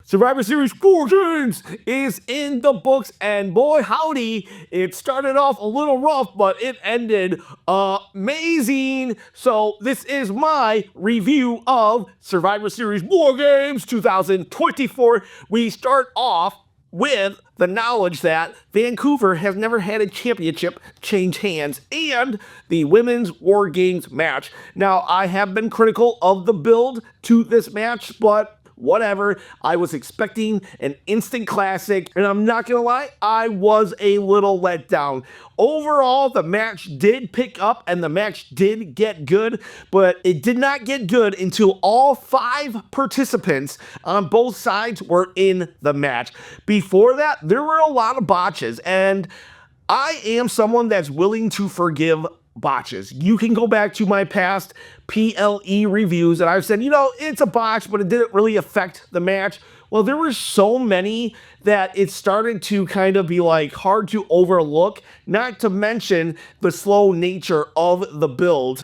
Survivor Series 14 is in the books, and boy howdy, it started off a little rough, but it ended amazing. So this is my review of Survivor Series War Games 2024. We start off with the knowledge that Vancouver has never had a championship change hands and the women's War Games match. Now, I have been critical of the build to this match, but whatever. I was expecting an instant classic, and I'm not gonna lie, I was a little let down. Overall, the match did pick up and the match did get good, but it did not get good until all 5 participants on both sides were in the match. Before that, there were a lot of botches, and I am someone that's willing to forgive botches. You can go back to my past PLE reviews and I've said, it's a botch, but it didn't really affect the match. Well, there were so many that it started to kind of be like hard to overlook, not to mention the slow nature of the build.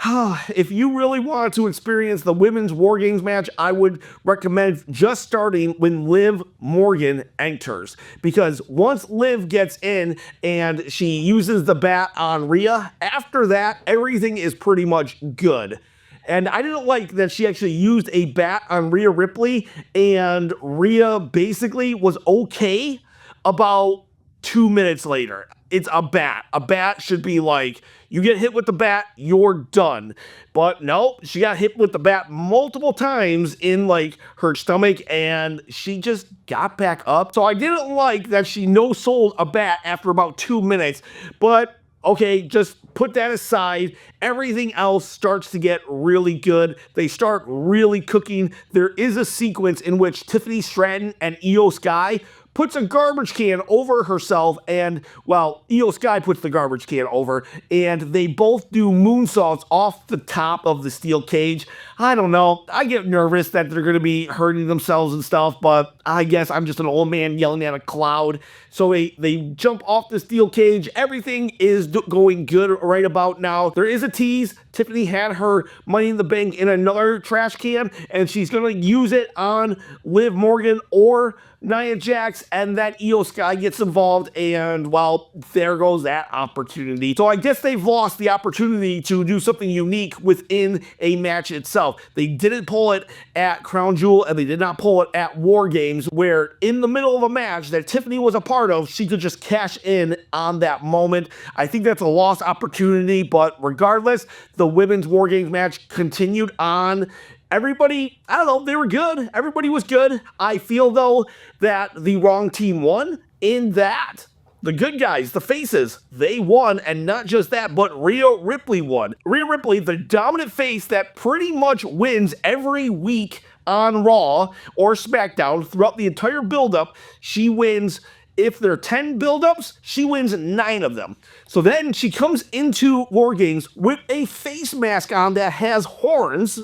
If you really want to experience the women's War Games match, I would recommend just starting when Liv Morgan enters. Because once Liv gets in and she uses the bat on Rhea, after that, everything is pretty much good. And I didn't like that she actually used a bat on Rhea Ripley, and Rhea basically was okay about 2 minutes later. It's a bat. A bat should be like, you get hit with the bat, you're done. But no, she got hit with the bat multiple times in like her stomach, and she just got back up. So I didn't like that she no-sold a bat after about 2 minutes, but okay, just put that aside. Everything else starts to get really good. They start really cooking. There is a sequence in which Tiffany Stratton and Io Sky puts a garbage can over herself, and, well, Io Sky puts the garbage can over, and they both do moonsaults off the top of the steel cage. I don't know. I get nervous that they're going to be hurting themselves and stuff, but I guess I'm just an old man yelling at a cloud. So they jump off the steel cage. Everything is going good right about now. There is a tease. Tiffany had her Money in the Bank in another trash can, and she's going to use it on Liv Morgan or Nia Jax, and that Io Sky gets involved, and, well, there goes that opportunity. So I guess they've lost the opportunity to do something unique within a match itself. They didn't pull it at Crown Jewel, and they did not pull it at War Games, where in the middle of a match that Tiffany was a part of, she could just cash in on that moment. I think that's a lost opportunity, but regardless, the women's War Games match continued on. Everybody, I don't know, they were good. Everybody was good. I feel, though, that the wrong team won in that the good guys, the faces, they won, and not just that, but Rhea Ripley won. Rhea Ripley, the dominant face that pretty much wins every week on Raw or SmackDown throughout the entire build-up. She wins. If there are 10 build-ups, she wins 9 of them. So then she comes into War Games with a face mask on that has horns.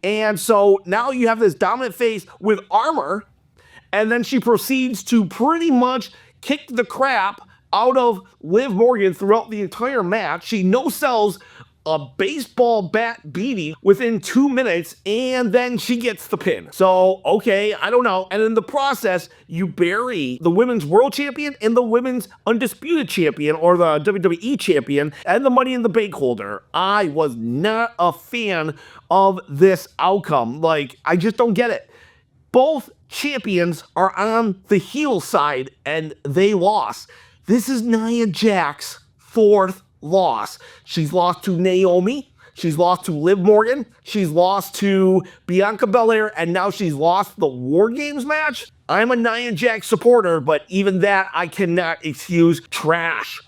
And so now you have this dominant face with armor, and then she proceeds to pretty much kick the crap out of Liv Morgan throughout the entire match. She no-sells a baseball bat beating within 2 minutes, and then she gets the pin. So, okay, I don't know. And in the process, you bury the women's world champion and the women's undisputed champion, or the WWE champion, and the Money in the Bank holder. I was not a fan of this outcome. Like, I just don't get it. Both champions are on the heel side, and they lost. This is Nia Jax's 4th loss. She's lost to Naomi, she's lost to Liv Morgan, she's lost to Bianca Belair, and now she's lost the War Games match. I'm a Nia Jax supporter, but even that I cannot excuse trash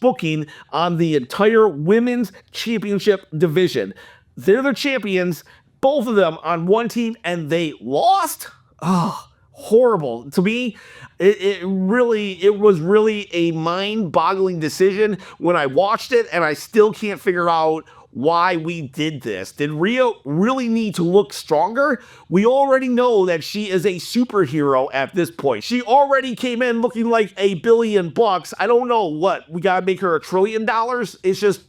booking on the entire women's championship division. They're the champions, both of them on one team, and they lost? Oh, horrible. To me, it was really a mind-boggling decision when I watched it, and I still can't figure out why we did this. Did Rhea really need to look stronger? We already know that she is a superhero at this point. She already came in looking like $1 billion. I don't know what. We gotta make her $1 trillion? It's just,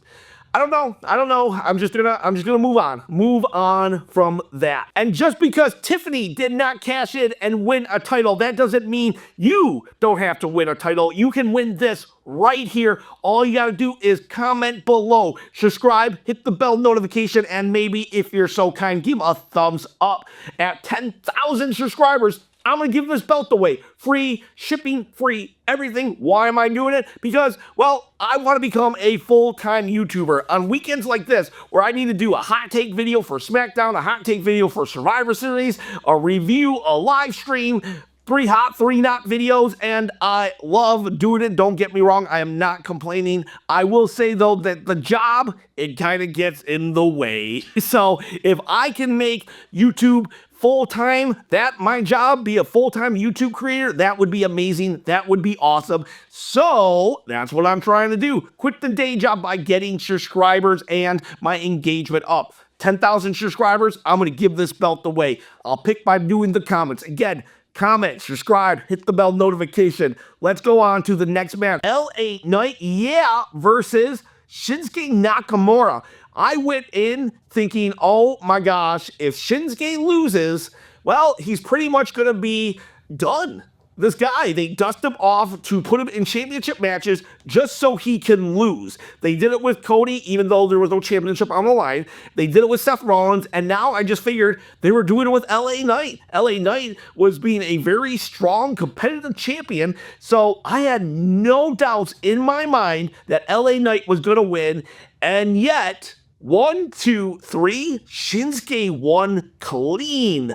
I don't know. I don't know. I'm just gonna move on from that. And just because Tiffany did not cash in and win a title, that doesn't mean you don't have to win a title. You can win this right here. All you gotta do is comment below, subscribe, hit the bell notification, and maybe if you're so kind, give a thumbs up. At 10,000 subscribers, I'm gonna give this belt away. Free shipping, free everything. Why am I doing it? Because, well, I want to become a full-time YouTuber. On weekends like this, where I need to do a hot take video for SmackDown, a hot take video for Survivor Series, a review, a live stream, 3 hot, 3 not videos, and I love doing it. Don't get me wrong, I am not complaining. I will say, though, that the job, it kind of gets in the way. So if I can make YouTube full-time, that my job, be a full-time YouTube creator, that would be amazing. That would be awesome. So that's what I'm trying to do. Quit the day job by getting subscribers and my engagement up. 10,000 subscribers, I'm going to give this belt away. I'll pick by doing the comments. Again, comment, subscribe, hit the bell notification. Let's go on to the next match. LA Knight, yeah, versus Shinsuke Nakamura. I went in thinking, oh my gosh, if Shinsuke loses, well, he's pretty much going to be done. This guy, they dust him off to put him in championship matches just so he can lose. They did it with Cody, even though there was no championship on the line. They did it with Seth Rollins, and now I just figured they were doing it with LA Knight. LA Knight was being a very strong, competitive champion, so I had no doubts in my mind that LA Knight was going to win, and yet 1, 2, 3, Shinsuke won clean.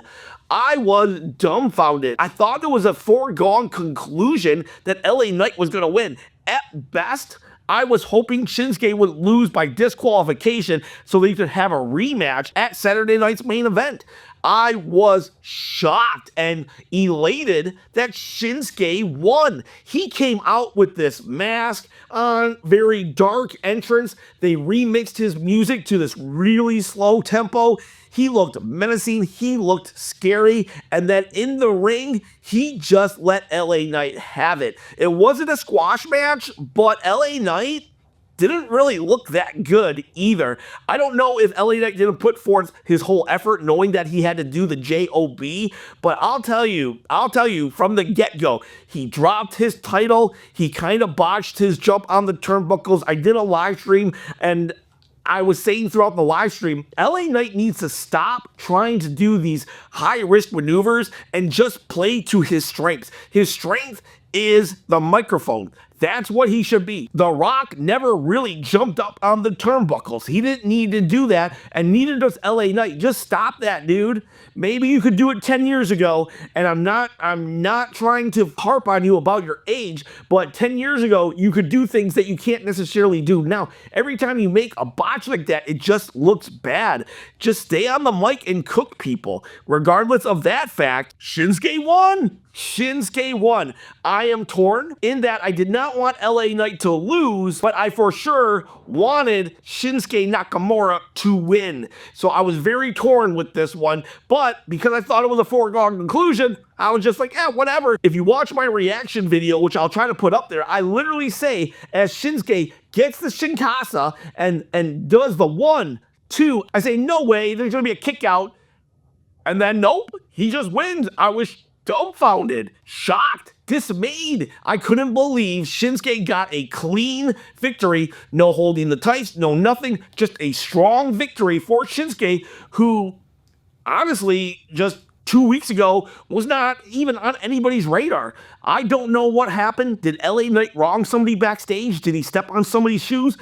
I was dumbfounded. I thought it was a foregone conclusion that LA Knight was going to win. At best, I was hoping Shinsuke would lose by disqualification so they could have a rematch at Saturday night's main event. I was shocked and elated that Shinsuke won. He came out with this mask on, very dark entrance. They remixed his music to this really slow tempo. He looked menacing, he looked scary, and then in the ring, he just let LA Knight have it. It wasn't a squash match, but LA Knight didn't really look that good either. I don't know if LA Knight didn't put forth his whole effort knowing that he had to do the JOB, but I'll tell you from the get-go, he dropped his title, he kind of botched his jump on the turnbuckles. I did a live stream, and I was saying throughout the live stream, LA Knight needs to stop trying to do these high-risk maneuvers and just play to his strengths. His strength is the microphone. That's what he should be. The Rock never really jumped up on the turnbuckles. He didn't need to do that, and neither does LA Knight. Just stop that, dude. Maybe you could do it 10 years ago, and I'm not trying to harp on you about your age, but 10 years ago, you could do things that you can't necessarily do now. Every time you make a botch like that, it just looks bad. Just stay on the mic and cook people. Regardless of that fact, Shinsuke won. Shinsuke won. I am torn in that I did not want LA Knight to lose, but I for sure wanted Shinsuke Nakamura to win. So I was very torn with this one, but because I thought it was a foregone conclusion, I was just like, whatever. If you watch my reaction video, which I'll try to put up there, I literally say, as Shinsuke gets the Shinkasa and does the 1, 2, I say, no way, there's gonna be a kick out. And then, nope, he just wins. I was dumbfounded, shocked, dismayed. I couldn't believe Shinsuke got a clean victory. No holding the tights, no nothing. Just a strong victory for Shinsuke, who honestly just 2 weeks ago was not even on anybody's radar. I don't know what happened. Did LA Knight wrong somebody backstage? Did he step on somebody's shoes?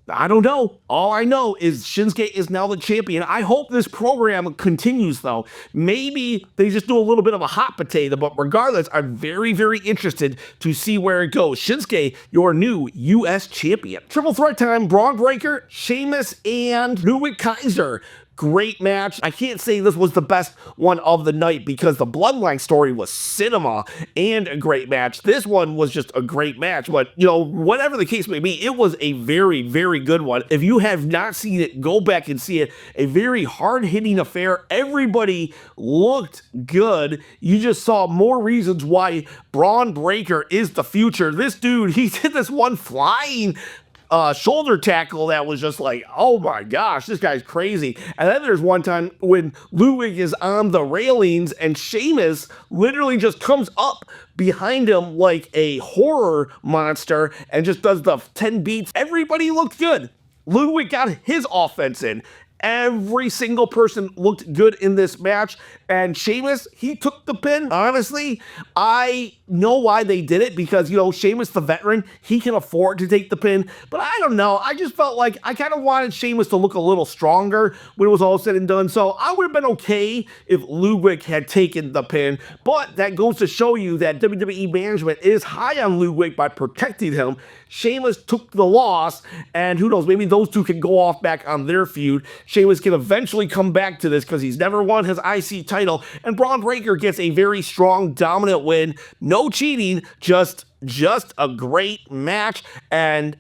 I don't know. All I know is Shinsuke is now the champion. I hope this program continues, though. Maybe they just do a little bit of a hot potato, but regardless, I'm very, very interested to see where it goes. Shinsuke, your new U.S. champion. Triple threat time, Braun Breaker, Sheamus, and Newit Kaiser. Great match. I can't say this was the best one of the night because the Bloodline story was cinema and a great match. This one was just a great match, but whatever the case may be, it was a very, very good one. If you have not seen it, go back and see it. A very hard-hitting affair. Everybody looked good. You just saw more reasons why Braun Breaker is the future. This dude, he did this one flying shoulder tackle that was just like, oh my gosh, this guy's crazy. And then there's one time when Ludwig is on the railings and Sheamus literally just comes up behind him like a horror monster and just does the 10 beats. Everybody looked good. Ludwig got his offense in. Every single person looked good in this match, and Sheamus, he took the pin. Honestly, I know why they did it, because, you know, Sheamus, the veteran, he can afford to take the pin, but I don't know. I just felt like I kind of wanted Sheamus to look a little stronger when it was all said and done, so I would have been okay if Ludwig had taken the pin, but that goes to show you that WWE management is high on Ludwig by protecting him. Sheamus took the loss, and who knows, maybe those two can go off back on their feud. Sheamus can eventually come back to this because he's never won his IC title, and Braun Breaker gets a very strong, dominant win. No cheating, just a great match, and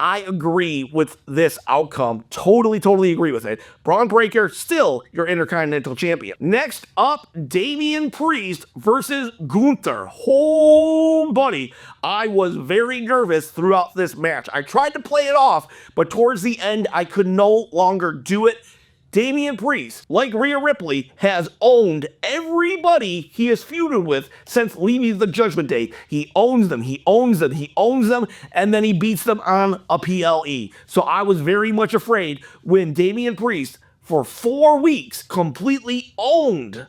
I agree with this outcome. Totally agree with it. Braun Breaker, still your Intercontinental Champion. Next up, Damian Priest versus Gunther. Oh, buddy. I was very nervous throughout this match. I tried to play it off, but towards the end, I could no longer do it. Damian Priest, like Rhea Ripley, has owned everybody he has feuded with since leaving the Judgment Day. He owns them, and then he beats them on a PLE. So I was very much afraid when Damian Priest, for 4 weeks, completely owned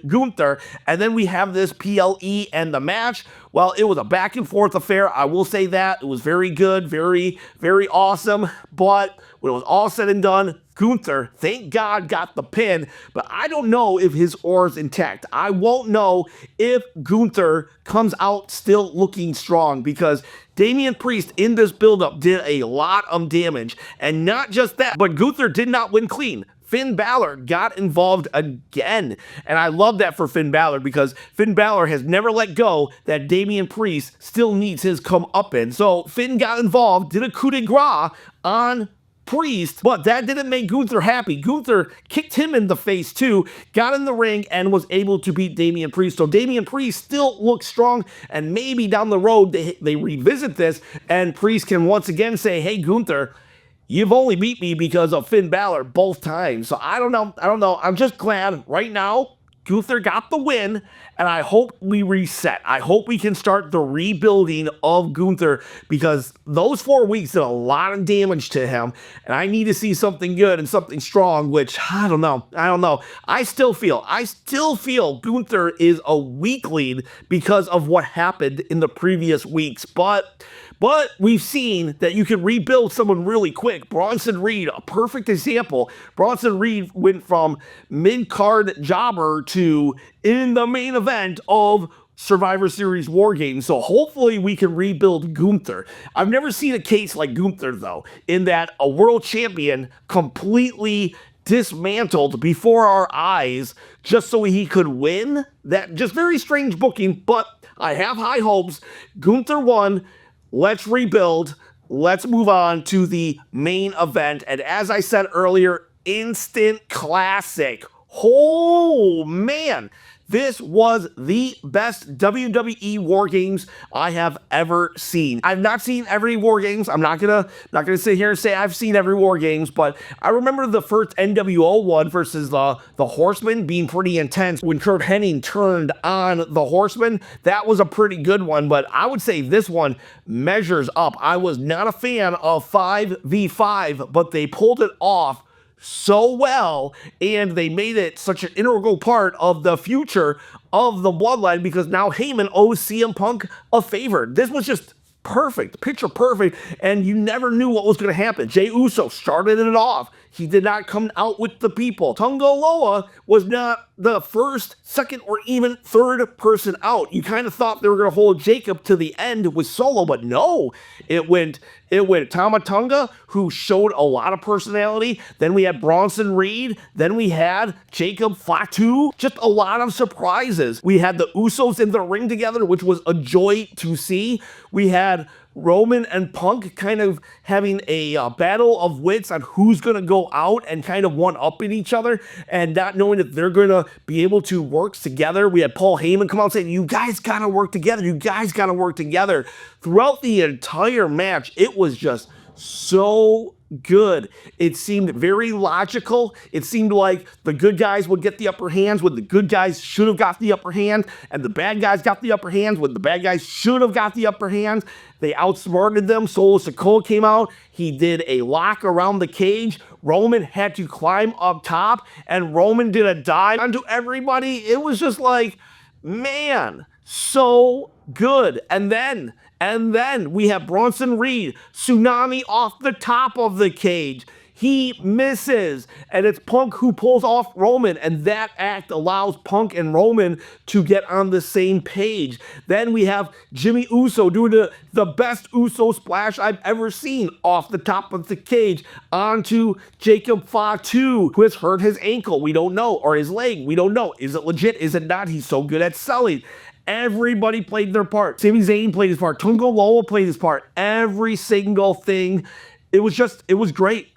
Gunther, and then we have this PLE and the match. Well, it was a back and forth affair. I will say that. It was very good, very awesome, but when it was all said and done, Gunther, thank God, got the pin, but I don't know if his aura's intact. I won't know if Gunther comes out still looking strong, because Damian Priest in this buildup did a lot of damage, and not just that, but Gunther did not win clean. Finn Balor got involved again. And I love that for Finn Balor, because Finn Balor has never let go that Damian Priest still needs his comeuppance. So Finn got involved, did a coup de grace on Priest, but that didn't make Gunther happy. Gunther kicked him in the face too, got in the ring, and was able to beat Damian Priest. So Damian Priest still looks strong, and maybe down the road they revisit this, and Priest can once again say, hey, Gunther, you've only beat me because of Finn Balor both times. So I don't know. I'm just glad right now Gunther got the win, and I hope we reset. I hope we can start the rebuilding of Gunther, because those 4 weeks did a lot of damage to him, and I need to see something good and something strong, which I don't know. I still feel Gunther is a weakling because of what happened in the previous weeks, but we've seen that you can rebuild someone really quick. Bronson Reed, a perfect example. Bronson Reed went from mid-card jobber to in the main event of Survivor Series War Games. So hopefully we can rebuild Gunther. I've never seen a case like Gunther, though, in that a world champion completely dismantled before our eyes just so he could win. That just very strange booking, but I have high hopes. Gunther won. Let's rebuild. Let's move on to the main event. And as I said earlier, instant classic. Oh, man. This was the best WWE War Games I have ever seen. I've not seen every War Games. I'm not gonna sit here and say I've seen every War Games, but I remember the first NWO one versus the Horsemen being pretty intense. When Kurt Hennig turned on the Horsemen, that was a pretty good one, but I would say this one measures up. I was not a fan of 5v5, but they pulled it off so well, and they made it such an integral part of the future of the Bloodline, because now Heyman owes CM Punk a favor. This was just perfect, picture perfect, and you never knew what was going to happen. Jey Uso started it off. He did not come out with the people. Tonga Loa was not the first, second, or even third person out. You kind of thought they were going to hold Jacob to the end with Solo, but no. It went Tama Tonga, who showed a lot of personality. Then we had Bronson Reed. Then we had Jacob Fatu. Just a lot of surprises. We had the Usos in the ring together, which was a joy to see. We had Roman and Punk kind of having a battle of wits on who's going to go out and kind of one-upping each other and not knowing if they're going to be able to work together. We had Paul Heyman come out saying, you guys got to work together. You guys got to work together. Throughout the entire match, it was just so good. It seemed very logical. It seemed like the good guys would get the upper hands when the good guys should have got the upper hand, and the bad guys got the upper hands when the bad guys should have got the upper hands. They outsmarted them. Solo Sikoa came out. He did a lock around the cage. Roman had to climb up top, and Roman did a dive onto everybody. It was just like, man, so good. And then we have Bronson Reed, tsunami off the top of the cage. He misses, and it's Punk who pulls off Roman, and that act allows Punk and Roman to get on the same page. Then we have Jimmy Uso doing the best Uso splash I've ever seen off the top of the cage onto Jacob Fatu, who has hurt his ankle. We don't know, or his leg. We don't know. Is it legit? Is it not? He's so good at selling. Everybody played their part. Sami Zayn played his part. Tungo Loa played his part. Every single thing. It was great.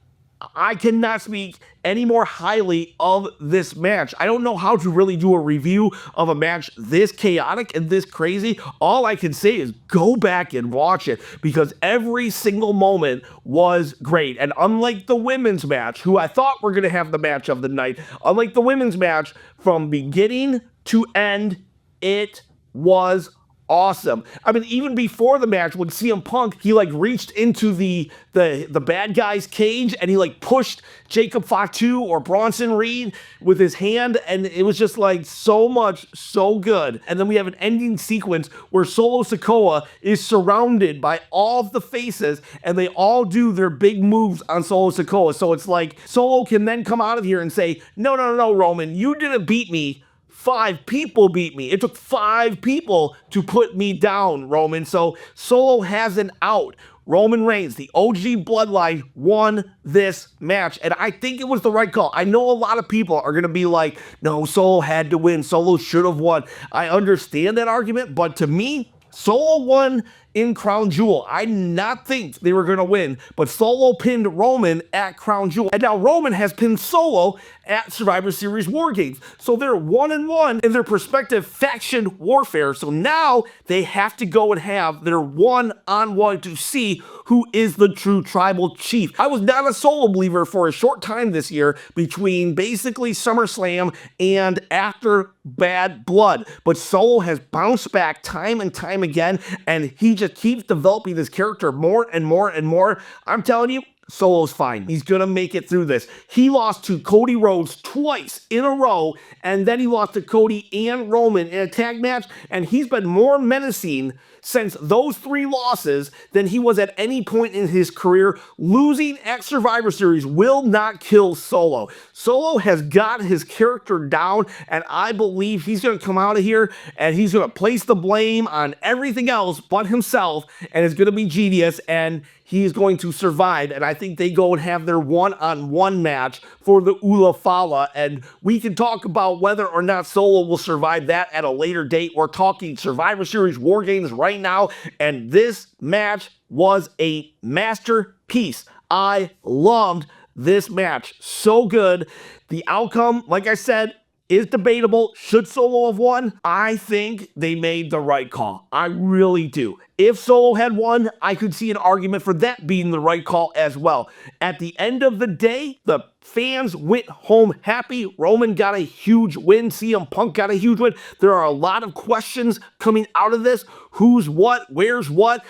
I cannot speak any more highly of this match. I don't know how to really do a review of a match this chaotic and this crazy. All I can say is go back and watch it because every single moment was great. And unlike the women's match, who I thought were going to have the match of the night, unlike the women's match, from beginning to end, it was awesome. I mean, even before the match, when CM Punk, he like reached into the bad guy's cage and he like pushed Jacob Fatu or Bronson Reed with his hand, and it was just like so good. And then we have an ending sequence where Solo Sikoa is surrounded by all of the faces and they all do their big moves on Solo Sikoa. So it's like Solo can then come out of here and say, no, Roman, you didn't beat me. 5 people beat me. It took 5 people to put me down, Roman. So Solo has an out. Roman Reigns, the OG bloodline, won this match. And I think it was the right call. I know a lot of people are going to be like, no, Solo had to win. Solo should have won. I understand that argument, but to me, Solo won in Crown Jewel. I did not think they were going to win, but Solo pinned Roman at Crown Jewel. And now Roman has pinned Solo at Survivor Series War Games. So they're 1-1 in their prospective faction warfare. So now they have to go and have their one-on-one to see who is the true tribal chief. I was not a Solo believer for a short time this year between basically SummerSlam and after Bad Blood. But Solo has bounced back time and time again, and he just keeps developing this character more and more and more. I'm telling you, Solo's fine. He's going to make it through this. He lost to Cody Rhodes twice in a row, and then he lost to Cody and Roman in a tag match, and he's been more menacing since those 3 losses than he was at any point in his career. Losing at Survivor Series will not kill Solo. Solo has got his character down, and I believe he's going to come out of here and he's going to place the blame on everything else but himself, and it's going to be genius, and he's going to survive. And I think they go and have their one-on-one match for the Ula Fala, and we can talk about whether or not Solo will survive that at a later date. We're talking Survivor Series War Games right now, and this match was a masterpiece. I loved this match. So good. The outcome, like I said, is debatable. Should Solo have won? I think they made the right call. I really do. If Solo had won, I could see an argument for that being the right call as well. At the end of the day, the fans went home happy. Roman got a huge win. CM Punk got a huge win. There are a lot of questions coming out of this. Who's what? Where's what?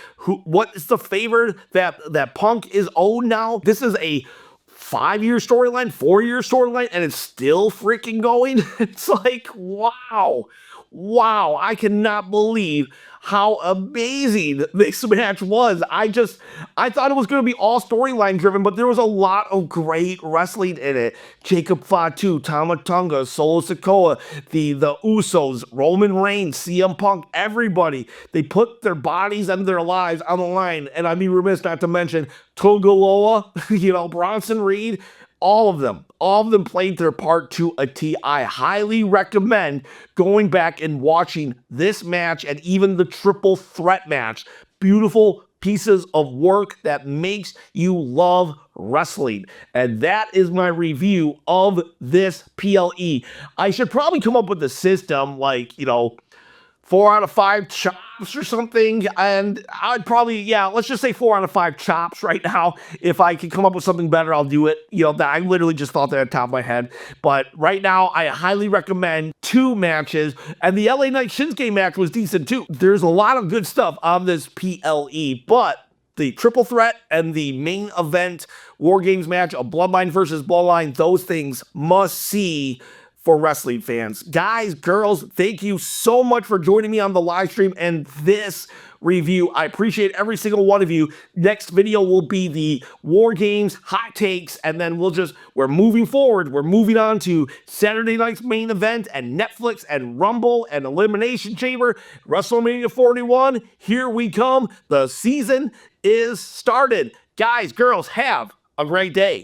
What is the favor that Punk is owed now? This is a 5-year storyline, 4-year storyline, and it's still freaking going. It's like, wow, I cannot believe how amazing this match was. I thought it was going to be all storyline driven, but there was a lot of great wrestling in it. Jacob Fatu, Tama Tonga, Solo Sikoa, the Usos, Roman Reigns, CM Punk, everybody. They put their bodies and their lives on the line, and I'd be remiss not to mention Tongaloa, Bronson Reed. All of them played their part to a T. I highly recommend going back and watching this match and even the triple threat match. Beautiful, pieces of work that makes you love wrestling. And that is my review of this PLE. I should probably come up with a system like, 4 out of 5 chops or something. And I'd probably, yeah, let's just say 4 out of 5 chops right now. If I can come up with something better, I'll do it. That I literally just thought that at the top of my head. But right now, I highly recommend 2 matches. And the LA Knight Shinsuke match was decent too. There's a lot of good stuff on this PLE, but the triple threat and the main event War Games match, a Bloodline versus Bloodline, those things must see for wrestling fans. Guys, girls, thank you so much for joining me on the live stream and this review. I appreciate every single one of you. Next video will be the War Games hot takes, and then we're moving forward. We're moving on to Saturday night's main event and Netflix and Rumble and Elimination Chamber, WrestleMania 41. Here we come. The season is started. Guys, girls, have a great day.